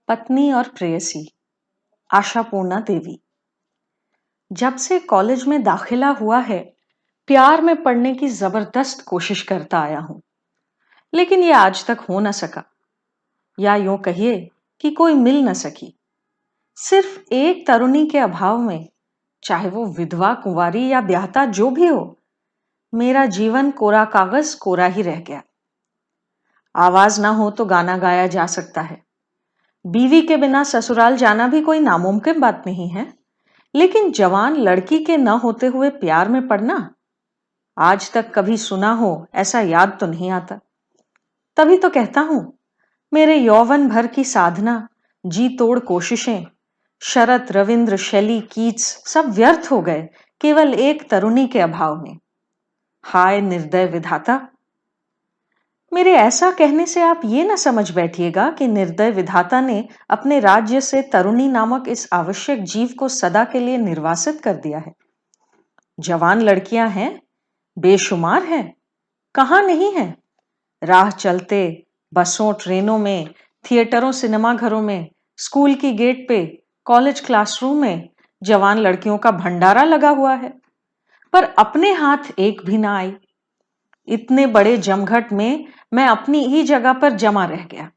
पत्नी और प्रेयसी आशापूर्णा देवी। जब से कॉलेज में दाखिला हुआ है, प्यार में पड़ने की जबरदस्त कोशिश करता आया हूं, लेकिन ये आज तक हो न सका, या यूं कहिए कि कोई मिल न सकी। सिर्फ एक तरुणी के अभाव में, चाहे वो विधवा, कुंवारी या ब्याहता जो भी हो, मेरा जीवन कोरा कागज कोरा ही रह गया। आवाज ना हो तो गाना गाया जा सकता है, बीवी के बिना ससुराल जाना भी कोई नामुमकिन बात नहीं है, लेकिन जवान लड़की के न होते हुए प्यार में पड़ना आज तक कभी सुना हो ऐसा याद तो नहीं आता। तभी तो कहता हूं, मेरे यौवन भर की साधना, जी तोड़ कोशिशें, शरत, रविंद्र, शैली, कीट्स सब व्यर्थ हो गए केवल एक तरुणी के अभाव में। हाय निर्दय विधाता। मेरे ऐसा कहने से आप ये ना समझ बैठिएगा कि निर्दय विधाता ने अपने राज्य से तरुणी नामक इस आवश्यक जीव को सदा के लिए निर्वासित कर दिया है। जवान लड़कियां हैं, बेशुमार हैं, कहां नहीं है। राह चलते, बसों, ट्रेनों में, थिएटरों, सिनेमा घरों में, स्कूल की गेट पे, कॉलेज क्लासरूम में जवान लड़कियों का भंडारा लगा हुआ है, पर अपने हाथ एक भी ना आई। इतने बड़े जमघट में मैं अपनी ही जगह पर जमा रह गया।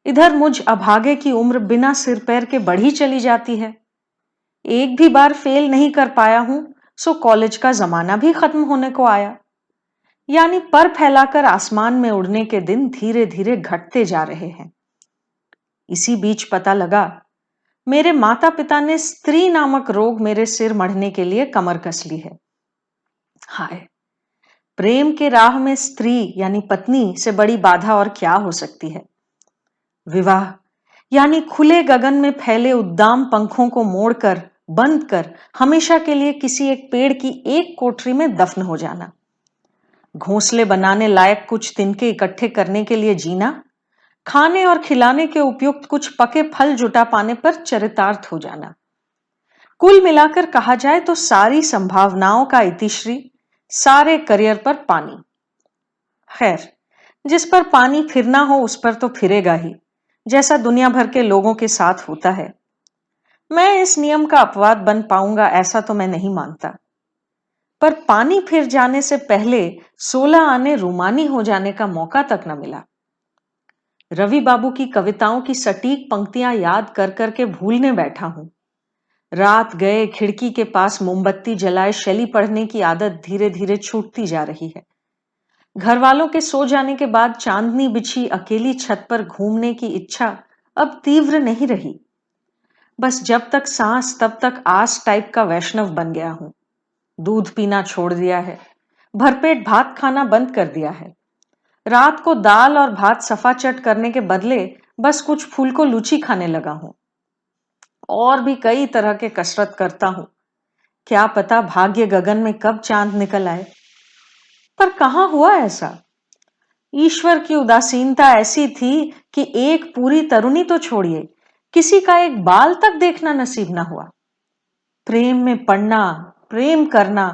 इधर मुझ अभागे की उम्र बिना सिर पैर के बढ़ी चली जाती है। एक भी बार फेल नहीं कर पाया हूं, सो कॉलेज का जमाना भी खत्म होने को आया। यानी पर फैलाकर आसमान में उड़ने के दिन धीरे धीरे घटते जा रहे हैं। इसी बीच पता लगा, मेरे माता पिता ने स्त्री नामक रोग मेरे सिर मढ़ने के लिए कमर कस ली है। हाय, प्रेम के राह में स्त्री यानी पत्नी से बड़ी बाधा और क्या हो सकती है। विवाह यानी खुले गगन में फैले उद्दाम पंखों को मोड़कर, बंद कर हमेशा के लिए किसी एक पेड़ की एक कोठरी में दफन हो जाना। घोंसले बनाने लायक कुछ तिनके इकट्ठे करने के लिए जीना, खाने और खिलाने के उपयुक्त कुछ पके फल जुटा पाने पर चरितार्थ हो जाना। कुल मिलाकर कहा जाए तो सारी संभावनाओं का इतिश्री, सारे करियर पर पानी। खैर, जिस पर पानी फिरना हो उस पर तो फिरेगा ही, जैसा दुनिया भर के लोगों के साथ होता है। मैं इस नियम का अपवाद बन पाऊंगा ऐसा तो मैं नहीं मानता, पर पानी फिर जाने से पहले 16 आने रूमानी हो जाने का मौका तक न मिला। रवि बाबू की कविताओं की सटीक पंक्तियां याद कर करके भूलने बैठा हूं। रात गए खिड़की के पास मोमबत्ती जलाए शैली पढ़ने की आदत धीरे धीरे छूटती जा रही है। घर वालों के सो जाने के बाद चांदनी बिछी अकेली छत पर घूमने की इच्छा अब तीव्र नहीं रही। बस जब तक सांस तब तक आस टाइप का वैष्णव बन गया हूं। दूध पीना छोड़ दिया है, भरपेट भात खाना बंद कर दिया है। रात को दाल और भात सफा चट करने के बदले बस कुछ फूल को लूची खाने लगा हूं। और भी कई तरह के कसरत करता हूं, क्या पता भाग्य गगन में कब चांद निकल आए। पर कहां हुआ ऐसा। ईश्वर की उदासीनता ऐसी थी कि एक पूरी तरुणी तो छोड़िए, किसी का एक बाल तक देखना नसीब ना हुआ। प्रेम में पड़ना, प्रेम करना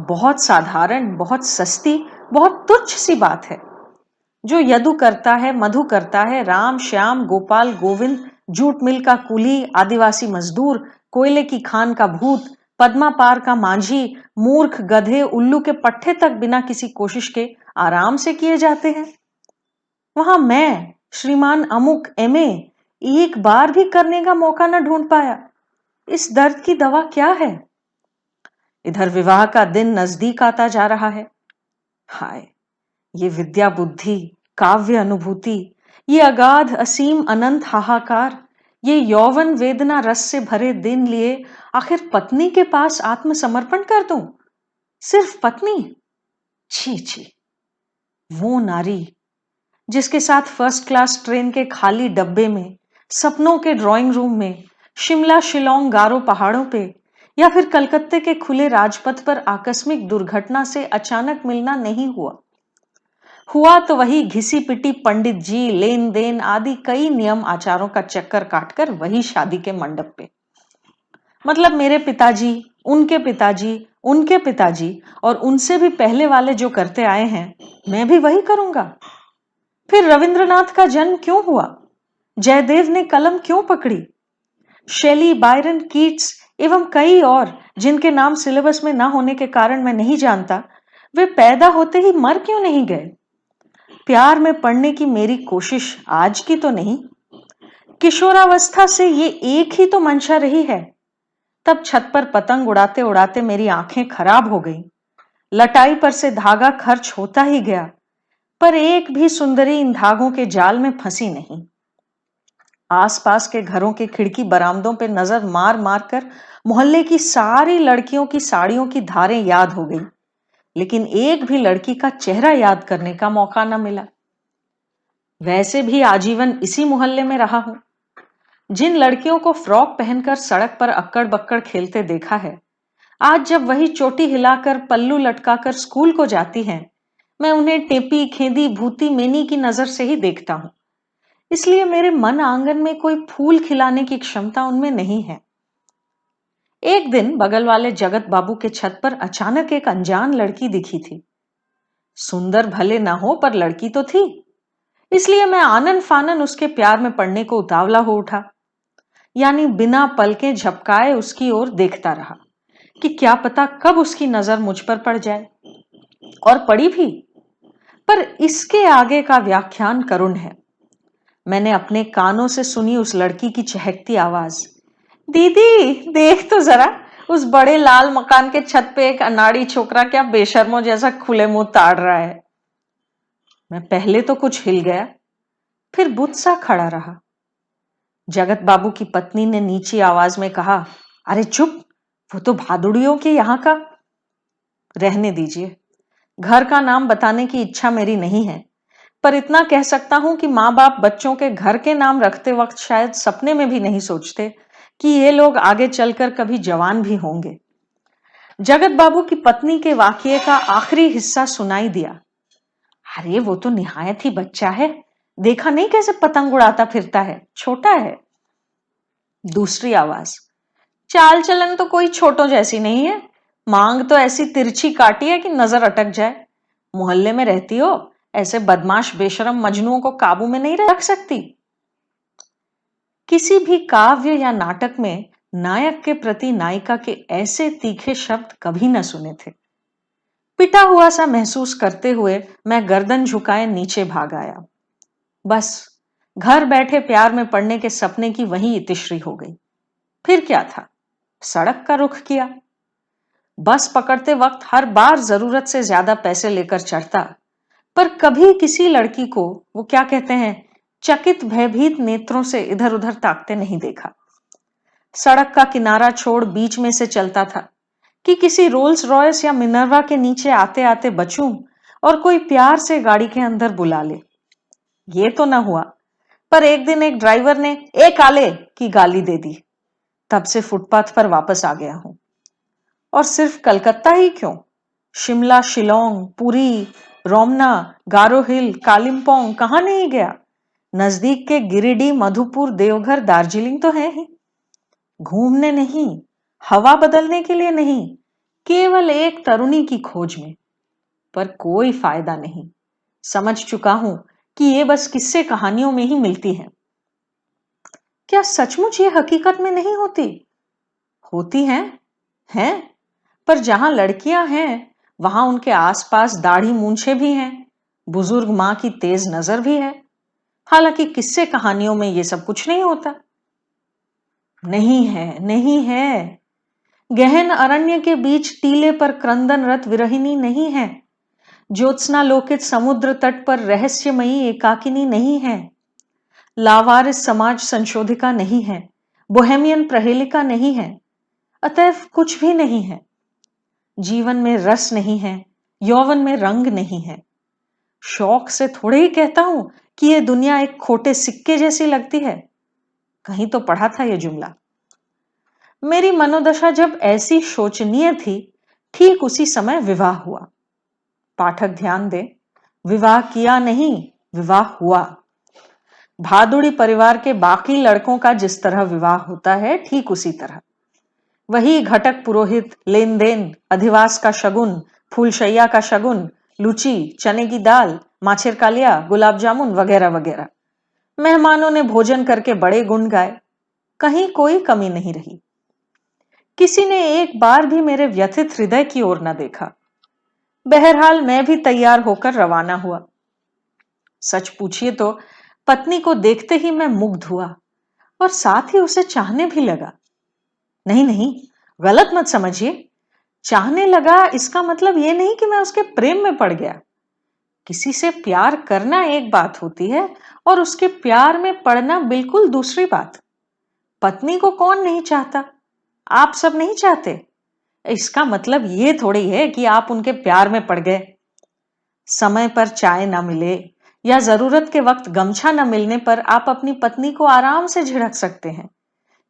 बहुत साधारण, बहुत सस्ती, बहुत तुच्छ सी बात है। जो यदु करता है, मधु करता है, राम, श्याम, गोपाल, गोविंद, जूट मिल का कुली, आदिवासी मजदूर, कोयले की खान का भूत, पद्मा पार का मांझी, मूर्ख, गधे, उल्लू के पट्टे तक बिना किसी कोशिश के आराम से किए जाते हैं। वहां मैं, श्रीमान अमुक एमए, एक बार भी करने का मौका न ढूंढ पाया। इस दर्द की दवा क्या है। इधर विवाह का दिन नजदीक आता जा रहा है। हाय, ये विद्या बुद्धि, काव्य अनुभूति, ये अगाध असीम अनंत हाहाकार, ये यौवन वेदना रस से भरे दिन लिए आखिर पत्नी के पास आत्मसमर्पण कर दूं। सिर्फ पत्नी। छी छी, वो नारी जिसके साथ फर्स्ट क्लास ट्रेन के खाली डब्बे में, सपनों के ड्राइंग रूम में, शिमला, शिलोंग, गारो पहाड़ों पे, या फिर कलकत्ते के खुले राजपथ पर आकस्मिक दुर्घटना से अचानक मिलना नहीं हुआ। हुआ तो वही घिसी पिटी पंडित जी, लेन देन आदि कई नियम आचारों का चक्कर काटकर वही शादी के मंडप पे। मतलब मेरे पिताजी, उनके पिताजी, उनके पिताजी और उनसे भी पहले वाले जो करते आए हैं, मैं भी वही करूंगा। फिर रविंद्रनाथ का जन्म क्यों हुआ। जयदेव ने कलम क्यों पकड़ी? शेली, बायरन, कीट्स एवं कई और जिनके नाम सिलेबस में ना होने के कारण मैं नहीं जानता, वे पैदा होते ही मर क्यों नहीं गए? प्यार में पड़ने की मेरी कोशिश आज की तो नहीं, किशोरावस्था से ये एक ही तो मंशा रही है। तब छत पर पतंग उड़ाते उड़ाते मेरी आंखें खराब हो गईं। लटाई पर से धागा खर्च होता ही गया, पर एक भी सुंदरी इन धागों के जाल में फंसी नहीं। आसपास के घरों के खिड़की बरामदों पे नजर मार मार कर मोहल्ले की सारी लड़कियों की साड़ियों की धारें याद हो गई, लेकिन एक भी लड़की का चेहरा याद करने का मौका न मिला। वैसे भी आजीवन इसी मोहल्ले में रहा हूं। जिन लड़कियों को फ्रॉक पहनकर सड़क पर अक्कड़ बक्कड़ खेलते देखा है, आज जब वही चोटी हिलाकर पल्लू लटकाकर स्कूल को जाती हैं, मैं उन्हें टेपी, खेदी, भूती, मेनी की नजर से ही देखता हूं। इसलिए मेरे मन आंगन में कोई फूल खिलाने की क्षमता उनमें नहीं है। एक दिन बगल वाले जगत बाबू के छत पर अचानक एक अनजान लड़की दिखी थी। सुंदर भले ना हो, पर लड़की तो थी, इसलिए मैं आनन फानन उसके प्यार में पड़ने को उतावला हो उठा। यानी बिना पलके झपकाए उसकी ओर देखता रहा कि क्या पता कब उसकी नजर मुझ पर पड़ जाए। और पड़ी भी, पर इसके आगे का व्याख्यान करुण है। मैंने अपने कानों से सुनी उस लड़की की चहकती आवाज, दीदी देख तो जरा, उस बड़े लाल मकान के छत पे एक अनाड़ी छोकरा क्या बेशर्मों जैसा खुले मुंह ताड़ रहा है। मैं पहले तो कुछ हिल गया, फिर बुत सा खड़ा रहा। जगत बाबू की पत्नी ने नीची आवाज में कहा, अरे चुप, वो तो भादुड़ियों के यहाँ का। रहने दीजिए, घर का नाम बताने की इच्छा मेरी नहीं है, पर इतना कह सकता हूं कि माँ बाप बच्चों के घर के नाम रखते वक्त शायद सपने में भी नहीं सोचते कि ये लोग आगे चलकर कभी जवान भी होंगे। जगत बाबू की पत्नी के वाकये का आखिरी हिस्सा सुनाई दिया। अरे वो तो निहायत ही बच्चा है, देखा नहीं कैसे पतंग उड़ाता फिरता है, छोटा है। दूसरी आवाज, चाल चलन तो कोई छोटों जैसी नहीं है, मांग तो ऐसी तिरछी काटी है कि नजर अटक जाए। मोहल्ले में रहती हो, ऐसे बदमाश बेशरम मजनुओं को काबू में नहीं रख सकती। किसी भी काव्य या नाटक में नायक के प्रति नायिका के ऐसे तीखे शब्द कभी न सुने थे। पिटा हुआ सा महसूस करते हुए मैं गर्दन झुकाए नीचे भाग आया। बस घर बैठे प्यार में पड़ने के सपने की वही इतिश्री हो गई। फिर क्या था, सड़क का रुख किया। बस पकड़ते वक्त हर बार जरूरत से ज्यादा पैसे लेकर चढ़ता, पर कभी किसी लड़की को वो क्या कहते हैं, चकित भयभीत नेत्रों से इधर उधर ताकते नहीं देखा। सड़क का किनारा छोड़ बीच में से चलता था कि किसी रोल्स रॉयस या मिनर्वा के नीचे आते आते बचूं और कोई प्यार से गाड़ी के अंदर बुला ले। ये तो ना हुआ, पर एक दिन एक ड्राइवर ने एक आले की गाली दे दी। तब से फुटपाथ पर वापस आ गया हूं। और सिर्फ कलकत्ता ही क्यों, शिमला, शिलोंग, पुरी, रोमना, गारो हिल, कालिम्पोंग कहां नहीं गया। नजदीक के गिरिडीह, मधुपुर, देवघर, दार्जिलिंग तो है ही। घूमने नहीं, हवा बदलने के लिए नहीं, केवल एक तरुणी की खोज में। पर कोई फायदा नहीं। समझ चुका हूं कि ये बस किस्से कहानियों में ही मिलती हैं। क्या सचमुच ये हकीकत में नहीं होती? होती हैं, पर जहां लड़कियां हैं वहां उनके आसपास दाढ़ी मूंछे भी हैं, बुजुर्ग मां की तेज नजर भी है। हालांकि किस्से कहानियों में ये सब कुछ नहीं होता। नहीं है, नहीं है। गहन अरण्य के बीच टीले पर क्रंदनरत विरहिणी नहीं है। ज्योत्सना लोकित समुद्र तट पर रहस्यमयी एकाकिनी नहीं है। लावारिस समाज संशोधिका नहीं है। बोहेमियन प्रहेलिका नहीं है। अतएव कुछ भी नहीं है। जीवन में रस नहीं है, यौवन में रंग नहीं है। शौक से थोड़े ही कहता हूं कि यह दुनिया एक खोटे सिक्के जैसी लगती है। कहीं तो पढ़ा था यह जुमला। मेरी मनोदशा जब ऐसी शोचनीय थी, ठीक उसी समय विवाह हुआ। पाठक ध्यान दे, विवाह किया नहीं, विवाह हुआ। भादुड़ी परिवार के बाकी लड़कों का जिस तरह विवाह होता है, ठीक उसी तरह। वही घटक पुरोहित, लेन देन, अधिवास का शगुन, फूलशैया का शगुन, लुची, चने की दाल, माछेर कालिया, गुलाब जामुन वगैरह वगैरह। मेहमानों ने भोजन करके बड़े गुण गाए, कहीं कोई कमी नहीं रही। किसी ने एक बार भी मेरे व्यथित हृदय की ओर न देखा। बहरहाल मैं भी तैयार होकर रवाना हुआ। सच पूछिए तो पत्नी को देखते ही मैं मुग्ध हुआ और साथ ही उसे चाहने भी लगा। नहीं नहीं, गलत मत समझिए। चाहने लगा इसका मतलब यह नहीं कि मैं उसके प्रेम में पड़ गया। किसी से प्यार करना एक बात होती है और उसके प्यार में पड़ना बिल्कुल दूसरी बात। पत्नी को कौन नहीं चाहता? आप सब नहीं चाहते? इसका मतलब ये थोड़ी है कि आप उनके प्यार में पड़ गए। समय पर चाय ना मिले या जरूरत के वक्त गमछा न मिलने पर आप अपनी पत्नी को आराम से झिड़क सकते हैं,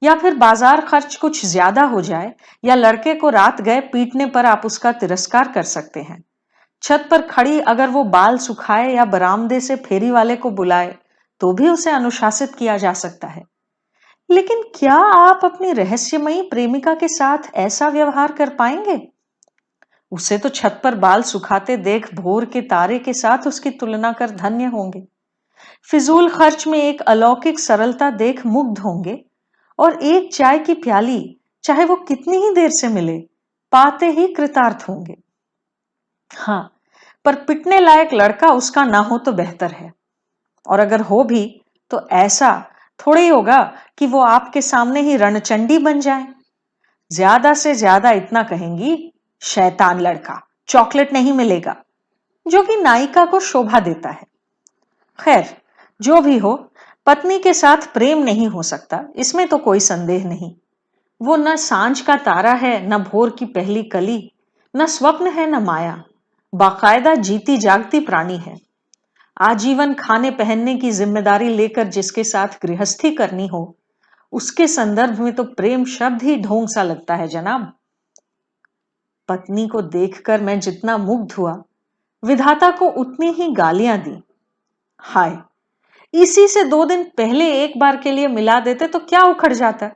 या फिर बाजार खर्च कुछ ज्यादा हो जाए या लड़के को रात गए पीटने पर आप उसका तिरस्कार कर सकते हैं। छत पर खड़ी अगर वो बाल सुखाए या बरामदे से फेरी वाले को बुलाए तो भी उसे अनुशासित किया जा सकता है। लेकिन क्या आप अपनी रहस्यमयी प्रेमिका के साथ ऐसा व्यवहार कर पाएंगे? उसे तो छत पर बाल सुखाते देख भोर के तारे के साथ उसकी तुलना कर धन्य होंगे। फिजूल खर्च में एक अलौकिक सरलता देख मुग्ध होंगे और एक चाय की प्याली, चाहे वो कितनी ही देर से मिले, पाते ही कृतार्थ होंगे। हाँ, पर पिटने लायक लड़का उसका ना हो तो बेहतर है। और अगर हो भी तो ऐसा थोड़ी होगा कि वो आपके सामने ही रणचंडी बन जाए। ज्यादा से ज्यादा इतना कहेंगी, शैतान लड़का, चॉकलेट नहीं मिलेगा, जो कि नायिका को शोभा देता है। खैर, जो भी हो, पत्नी के साथ प्रेम नहीं हो सकता, इसमें तो कोई संदेह नहीं। वो न सांझ का तारा है, न भोर की पहली कली, न स्वप्न है, न माया। बाकायदा जीती जागती प्राणी है। आजीवन खाने पहनने की जिम्मेदारी लेकर जिसके साथ गृहस्थी करनी हो, उसके संदर्भ में तो प्रेम शब्द ही ढोंग सा लगता है जनाब। पत्नी को देखकर मैं जितना मुग्ध हुआ, विधाता को उतनी ही गालियां दी। हाय, इसी से 2 दिन पहले एक बार के लिए मिला देते तो क्या उखड़ जाता।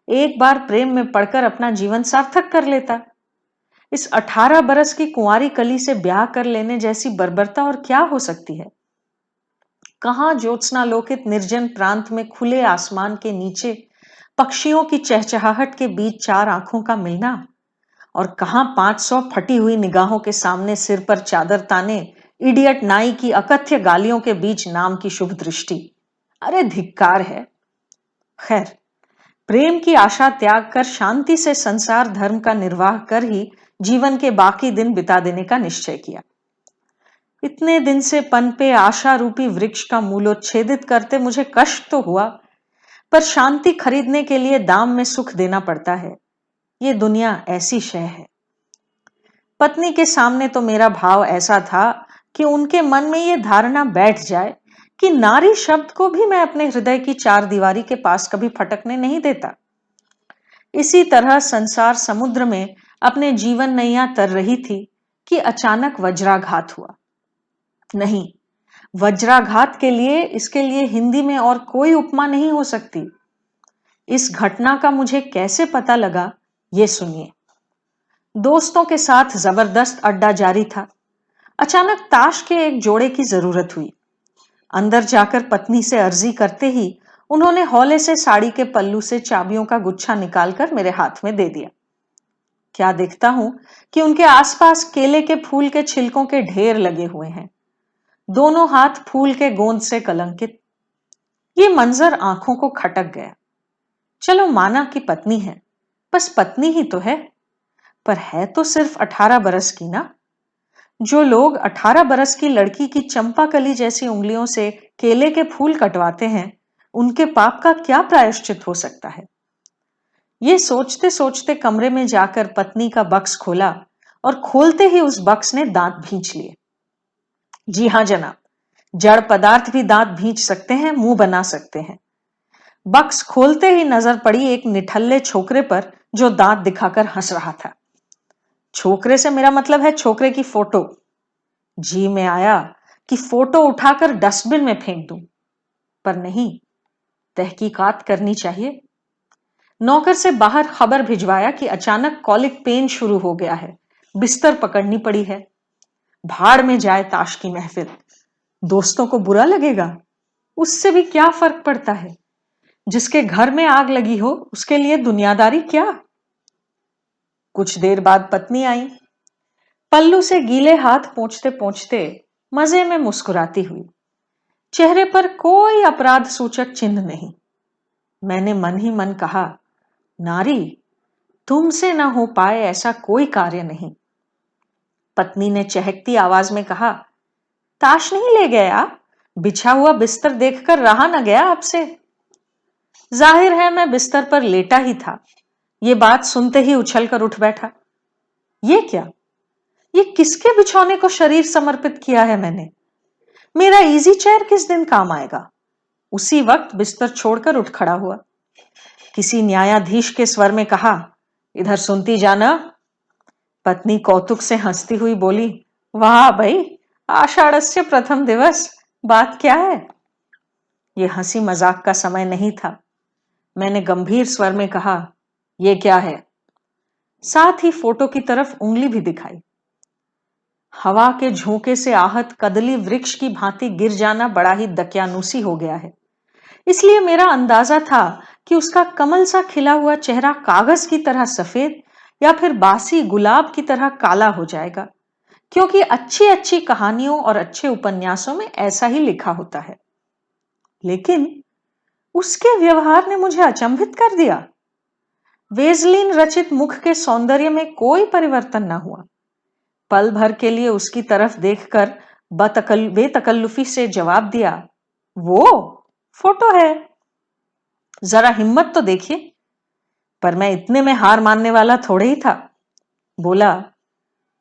एक बार प्रेम में पड़कर अपना जीवन सार्थक कर लेता। इस 18 बरस की कुंवारी कली से ब्याह कर लेने जैसी बर्बरता और क्या हो सकती है। कहां ज्योत्सनालोकित निर्जन प्रांत में खुले आसमान के नीचे पक्षियों की चहचहाहट के बीच 4 आंखों का मिलना, और कहां 500 फटी हुई निगाहों के सामने सिर पर चादर ताने इडियट नाई की अकथ्य गालियों के बीच नाम की शुभ दृष्टि। अरे धिक्कार है। खैर, प्रेम की आशा त्याग कर शांति से संसार धर्म का निर्वाह कर ही जीवन के बाकी दिन बिता देने का निश्चय किया। इतने दिन से पनपे आशा रूपी वृक्ष का मूलोच्छेदित करते मुझे कष्ट तो हुआ, पर शांति खरीदने के लिए दाम में सुख देना पड़ता है। ये दुनिया ऐसी शय है। पत्नी के सामने तो मेरा भाव ऐसा था कि उनके मन में यह धारणा बैठ जाए कि नारी शब्द को भी मैं अपने हृदय की 4 दीवारी के पास कभी फटकने नहीं देता। इसी तरह संसार समुद्र में अपने जीवन नैया तर रही थी कि अचानक वज्राघात हुआ। नहीं, वज्राघात के लिए इसके लिए हिंदी में और कोई उपमा नहीं हो सकती। इस घटना का मुझे कैसे पता लगा, ये सुनिए। दोस्तों के साथ जबरदस्त अड्डा जारी था। अचानक ताश के एक जोड़े की जरूरत हुई। अंदर जाकर पत्नी से अर्जी करते ही उन्होंने हौले से साड़ी के पल्लू से चाबियों का गुच्छा निकालकर मेरे हाथ में दे दिया। क्या देखता हूं कि उनके आसपास केले के फूल के छिलकों के ढेर लगे हुए हैं, दोनों हाथ फूल के गोंद से कलंकित। ये मंजर आंखों को खटक गया। चलो माना कि पत्नी है, बस पत्नी ही तो है, पर है तो सिर्फ 18 बरस की ना। जो लोग 18 बरस की लड़की की चंपाकली जैसी उंगलियों से केले के फूल कटवाते हैं, उनके पाप का क्या प्रायश्चित हो सकता है। ये सोचते सोचते कमरे में जाकर पत्नी का बक्स खोला और खोलते ही उस बक्स ने दांत भींच लिए। जी हां जनाब, जड़ पदार्थ भी दांत भींच सकते हैं, मुंह बना सकते हैं। बक्स खोलते ही नजर पड़ी एक निठल्ले छोकरे पर जो दांत दिखाकर हंस रहा था। छोकरे से मेरा मतलब है छोकरे की फोटो। जी में आया कि फोटो उठाकर डस्टबिन में फेंक दूं, पर नहीं, तहकीकात करनी चाहिए। नौकर से बाहर खबर भिजवाया कि अचानक कॉलिक पेन शुरू हो गया है, बिस्तर पकड़नी पड़ी है। भाड़ में जाए ताश की महफिल, दोस्तों को बुरा लगेगा। उससे भी क्या फर्क पड़ता है? जिसके घर में आग लगी हो उसके लिए दुनियादारी क्या? कुछ देर बाद पत्नी आई, पल्लू से गीले हाथ पोंछते पोंछते मजे में मुस्कुराती हुई। चेहरे पर कोई अपराध सूचक चिन्ह नहीं। मैंने मन ही मन कहा, नारी, तुमसे ना हो पाए ऐसा कोई कार्य नहीं। पत्नी ने चहकती आवाज में कहा, ताश नहीं ले गया? बिछा हुआ बिस्तर देखकर रहा न गया आपसे। जाहिर है मैं बिस्तर पर लेटा ही था। ये बात सुनते ही उछलकर उठ बैठा। ये क्या? ये किसके बिछौने को शरीर समर्पित किया है मैंने? मेरा इजी चेयर किस दिन काम आएगा? उसी वक्त बिस्तर छोड़कर उठ खड़ा हुआ। किसी न्यायाधीश के स्वर में कहा, इधर सुनती जाना। पत्नी कौतुक से हंसती हुई बोली, वाह भाई, आषाढ़स्य प्रथम दिवस, बात क्या है? यह हंसी मजाक का समय नहीं था। मैंने गंभीर स्वर में कहा, यह क्या है? साथ ही फोटो की तरफ उंगली भी दिखाई। हवा के झोंके से आहत कदली वृक्ष की भांति गिर जाना बड़ा ही दकियानूसी हो गया है। इसलिए मेरा अंदाजा था कि उसका कमल सा खिला हुआ चेहरा कागज की तरह सफेद या फिर बासी गुलाब की तरह काला हो जाएगा, क्योंकि अच्छी अच्छी कहानियों और अच्छे उपन्यासों में ऐसा ही लिखा होता है। लेकिन उसके व्यवहार ने मुझे अचंभित कर दिया। वेजलिन रचित मुख के सौंदर्य में कोई परिवर्तन न हुआ। पल भर के लिए उसकी तरफ देखकर बेतकल्लुफी से जवाब दिया, वो फोटो है, जरा हिम्मत तो देखिए। पर मैं इतने में हार मानने वाला थोड़े ही था। बोला,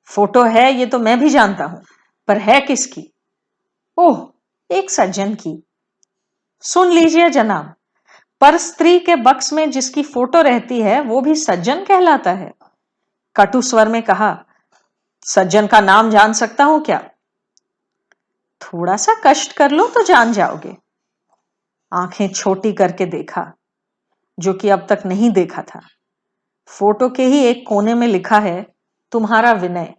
फोटो है ये तो मैं भी जानता हूं, पर है किसकी? ओह, एक सज्जन की। सुन लीजिए जनाब, पर स्त्री के बक्स में जिसकी फोटो रहती है वो भी सज्जन कहलाता है। कटु स्वर में कहा, सज्जन का नाम जान सकता हूं क्या? थोड़ा सा कष्ट कर लो तो जान जाओगे। आंखें छोटी करके देखा, जो कि अब तक नहीं देखा था। फोटो के ही एक कोने में लिखा है, तुम्हारा विनय।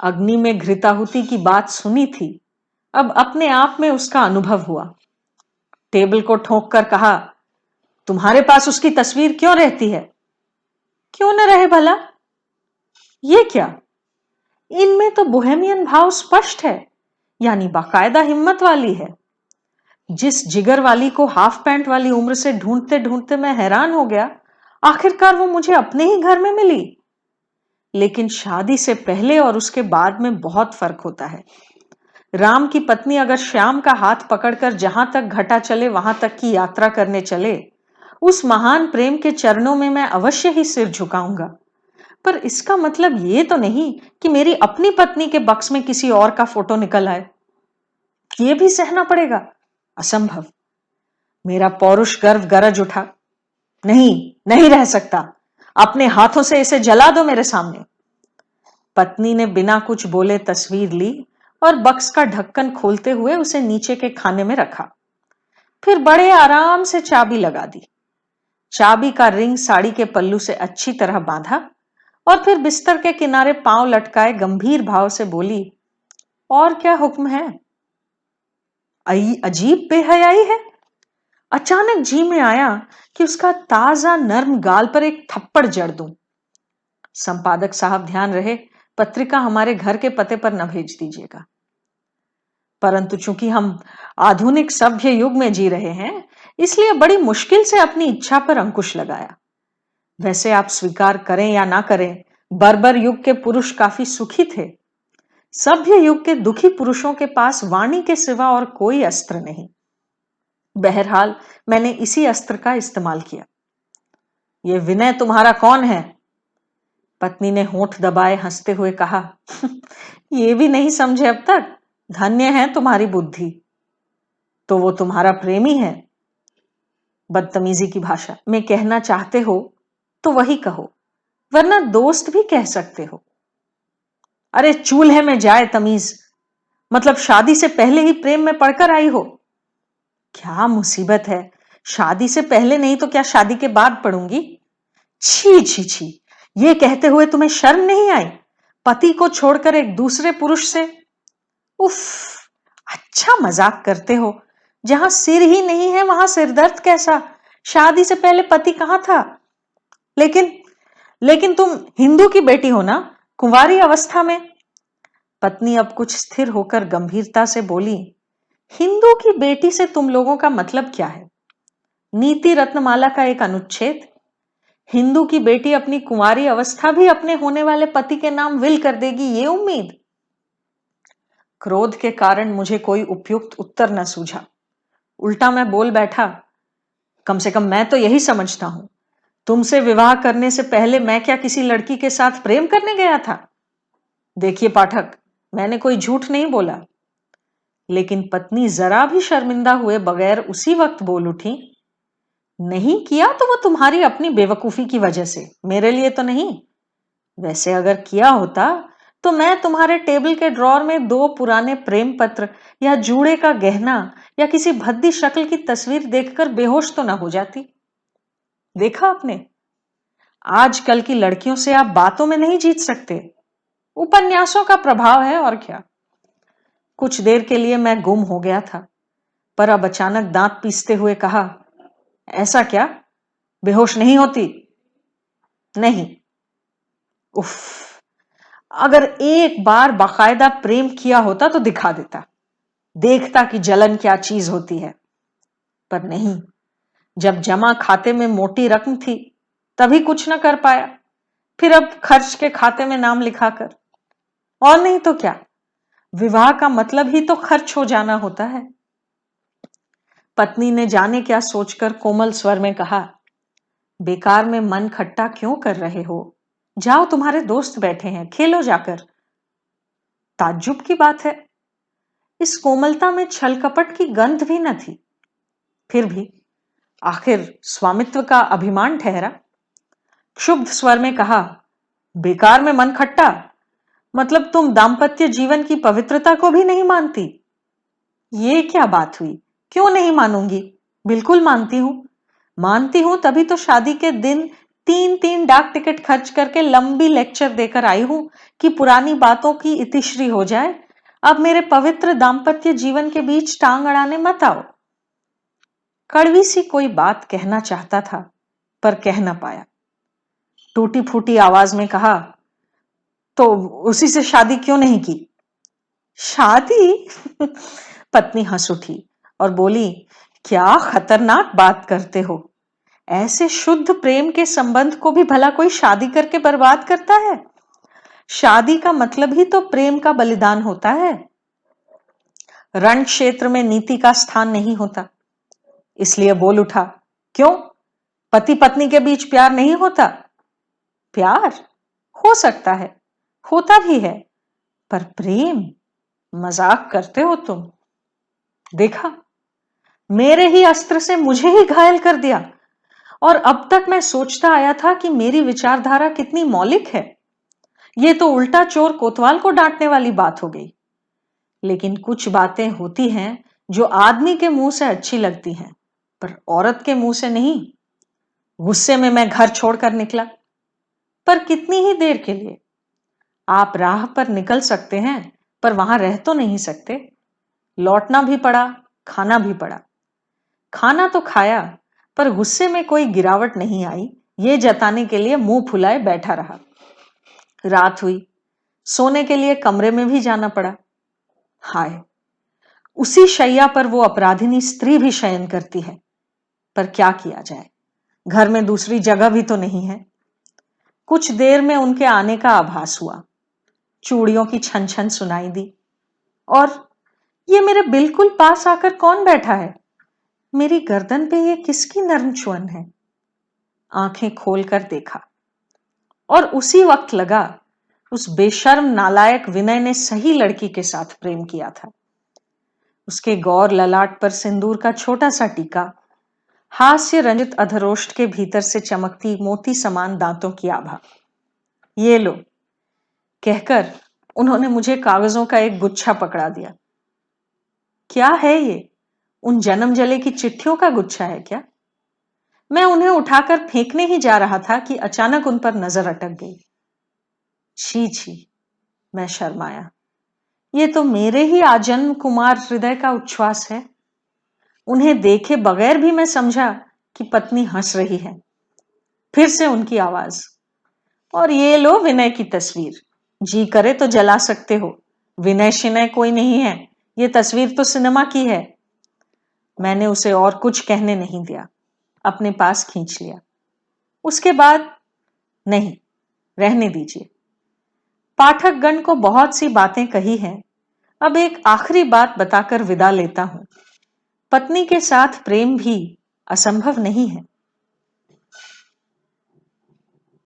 अग्नि में घृताहुति की बात सुनी थी, अब अपने आप में उसका अनुभव हुआ। टेबल को ठोक कर कहा, तुम्हारे पास उसकी तस्वीर क्यों रहती है? क्यों न रहे भला? ये क्या? इनमें तो बोहेमियन भाव स्पष्ट है, यानी बाकायदा हिम्मत वाली है। जिस जिगर वाली को हाफ पैंट वाली उम्र से ढूंढते ढूंढते मैं हैरान हो गया, आखिरकार वो मुझे अपने ही घर में मिली। लेकिन शादी से पहले और उसके बाद में बहुत फर्क होता है। राम की पत्नी अगर श्याम का हाथ पकड़कर जहां तक घटा चले वहां तक की यात्रा करने चले, उस महान प्रेम के चरणों में मैं अवश्य ही सिर झुकाऊंगा। पर इसका मतलब ये तो नहीं कि मेरी अपनी पत्नी के बक्स में किसी और का फोटो निकल आए। ये भी सहना पड़ेगा? असंभव। मेरा पौरुष गर्व गरज उठा, नहीं, नहीं रह सकता। अपने हाथों से इसे जला दो मेरे सामने। पत्नी ने बिना कुछ बोले तस्वीर ली और बक्स का ढक्कन खोलते हुए उसे नीचे के खाने में रखा। फिर बड़े आराम से चाबी लगा दी। चाबी का रिंग साड़ी के पल्लू से अच्छी तरह बांधा और फिर बिस्तर के किनारे पांव लटकाए गंभीर भाव से बोली, और क्या हुक्म है? अजीब बेहयाई है। अचानक जी में आया कि उसका ताजा नर्म गाल पर एक थप्पड़ जड़ दूं। संपादक साहब ध्यान रहे, पत्रिका हमारे घर के पते पर न भेज दीजिएगा। परंतु चूंकि हम आधुनिक सभ्य युग में जी रहे हैं, इसलिए बड़ी मुश्किल से अपनी इच्छा पर अंकुश लगाया। वैसे आप स्वीकार करें या ना करें, बर्बर युग के पुरुष काफी सुखी थे। सभ्य युग के दुखी पुरुषों के पास वाणी के सिवा और कोई अस्त्र नहीं। बहरहाल मैंने इसी अस्त्र का इस्तेमाल किया। ये विनय तुम्हारा कौन है? पत्नी ने होंठ दबाए हंसते हुए कहा, ये भी नहीं समझे अब तक? धन्य है तुम्हारी बुद्धि। तो वो तुम्हारा प्रेमी है? बदतमीजी की भाषा में कहना चाहते हो तो वही कहो, वरना दोस्त भी कह सकते हो। अरे चूल्हे में जाए तमीज, मतलब शादी से पहले ही प्रेम में पड़कर आई हो? क्या मुसीबत है, शादी से पहले नहीं तो क्या शादी के बाद पढ़ूंगी? छी छी छी, ये कहते हुए तुम्हें शर्म नहीं आई? पति को छोड़कर एक दूसरे पुरुष से? उफ, अच्छा मजाक करते हो, जहां सिर ही नहीं है वहां सिरदर्द कैसा? शादी से पहले पति कहां था? लेकिन लेकिन तुम हिंदू की बेटी हो ना, कुंवारी अवस्था में। पत्नी अब कुछ स्थिर होकर गंभीरता से बोली, हिंदू की बेटी से तुम लोगों का मतलब क्या है? नीति रत्नमाला का एक अनुच्छेद, हिंदू की बेटी अपनी कुंवारी अवस्था भी अपने होने वाले पति के नाम विल कर देगी, ये उम्मीद? क्रोध के कारण मुझे कोई उपयुक्त उत्तर न सूझा। उल्टा मैं बोल बैठा, कम से कम मैं तो यही समझता हूं, तुमसे विवाह करने से पहले मैं क्या किसी लड़की के साथ प्रेम करने गया था? देखिए पाठक, मैंने कोई झूठ नहीं बोला। लेकिन पत्नी जरा भी शर्मिंदा हुए बगैर उसी वक्त बोल उठी, नहीं किया तो वो तुम्हारी अपनी बेवकूफी की वजह से, मेरे लिए तो नहीं। वैसे अगर किया होता तो मैं तुम्हारे टेबल के ड्रॉर में 2 पुराने प्रेम पत्र या जूड़े का गहना या किसी भद्दी शक्ल की तस्वीर देखकर बेहोश तो ना हो जाती। देखा आपने, आजकल की लड़कियों से आप बातों में नहीं जीत सकते, उपन्यासों का प्रभाव है और क्या। कुछ देर के लिए मैं गुम हो गया था, पर अब अचानक दांत पीसते हुए कहा, ऐसा क्या, बेहोश नहीं होती? नहीं। उफ, अगर एक बार बाकायदा प्रेम किया होता तो दिखा देता, देखता कि जलन क्या चीज होती है। पर नहीं, जब जमा खाते में मोटी रकम थी तभी कुछ न कर पाया, फिर अब खर्च के खाते में नाम लिखाकर। और नहीं तो क्या, विवाह का मतलब ही तो खर्च हो जाना होता है। पत्नी ने जाने क्या सोचकर कोमल स्वर में कहा, बेकार में मन खट्टा क्यों कर रहे हो? जाओ, तुम्हारे दोस्त बैठे हैं, खेलो जाकर। ताज्जुब की बात है, इस कोमलता में छल कपट की गंध भी न थी। फिर भी आखिर स्वामित्व का अभिमान ठहरा। क्षुब्ध स्वर में कहा, बेकार में मन खट्टा मतलब तुम दाम्पत्य जीवन की पवित्रता को भी नहीं मानती? ये क्या बात हुई? क्यों नहीं मानूंगी, बिल्कुल मानती हूं। मानती हूं तभी तो शादी के दिन 3-3 डाक टिकट खर्च करके लंबी लेक्चर देकर आई हूं कि पुरानी बातों की इतिश्री हो जाए। अब मेरे पवित्र दाम्पत्य जीवन के बीच टांग अड़ाने मत आओ। कड़वी सी कोई बात कहना चाहता था पर कह ना पाया। टूटी फूटी आवाज में कहा, तो उसी से शादी क्यों नहीं की? शादी? पत्नी हंस उठी और बोली, क्या खतरनाक बात करते हो। ऐसे शुद्ध प्रेम के संबंध को भी भला कोई शादी करके बर्बाद करता है? शादी का मतलब ही तो प्रेम का बलिदान होता है। रण क्षेत्र में नीति का स्थान नहीं होता। इसलिए बोल उठा, क्यों, पति पत्नी के बीच प्यार नहीं होता? प्यार हो सकता है, होता भी है, पर प्रेम, मजाक करते हो तुम। देखा, मेरे ही अस्त्र से मुझे ही घायल कर दिया। और अब तक मैं सोचता आया था कि मेरी विचारधारा कितनी मौलिक है। ये तो उल्टा चोर कोतवाल को डांटने वाली बात हो गई। लेकिन कुछ बातें होती हैं जो आदमी के मुंह से अच्छी लगती हैं, पर औरत के मुंह से नहीं। गुस्से में मैं घर छोड़कर निकला, पर कितनी ही देर के लिए? आप राह पर निकल सकते हैं, पर वहां रह तो नहीं सकते। लौटना भी पड़ा, खाना भी पड़ा। खाना तो खाया, पर गुस्से में कोई गिरावट नहीं आई, ये जताने के लिए मुंह फुलाए बैठा रहा। रात हुई, सोने के लिए कमरे में भी जाना पड़ा। हाय, उसी शैया पर वो अपराधिनी स्त्री भी शयन करती है। पर क्या किया जाए, घर में दूसरी जगह भी तो नहीं है। कुछ देर में उनके आने का आभास हुआ। चूड़ियों की छन छन सुनाई दी। और ये मेरे बिल्कुल पास आकर कौन बैठा है? मेरी गर्दन पे ये किसकी नर्म छुअन है? आंखें खोलकर देखा और उसी वक्त लगा उस बेशर्म नालायक विनय ने सही लड़की के साथ प्रेम किया था। उसके गौर ललाट पर सिंदूर का छोटा सा टीका, हास्य रंजित अधरोष्ट के भीतर से चमकती मोती समान दांतों की आभा। ये लो, कहकर उन्होंने मुझे कागजों का एक गुच्छा पकड़ा दिया। क्या है ये? उन जन्म जले की चिट्ठियों का गुच्छा है क्या? मैं उन्हें उठाकर फेंकने ही जा रहा था कि अचानक उन पर नजर अटक गई। छी छी, मैं शर्माया। ये तो मेरे ही आजन्म कुमार हृदय का उच्छ्वास है। उन्हें देखे बगैर भी मैं समझा कि पत्नी हंस रही है। फिर से उनकी आवाज, और ये लो विनय की तस्वीर, जी करे तो जला सकते हो, विनय शिनय कोई नहीं है, ये तस्वीर तो सिनेमा की है। मैंने उसे और कुछ कहने नहीं दिया, अपने पास खींच लिया। उसके बाद, नहीं, रहने दीजिए। पाठकगण को बहुत सी बातें कही हैं, अब एक आखिरी बात बताकर विदा लेता हूं। पत्नी के साथ प्रेम भी असंभव नहीं है।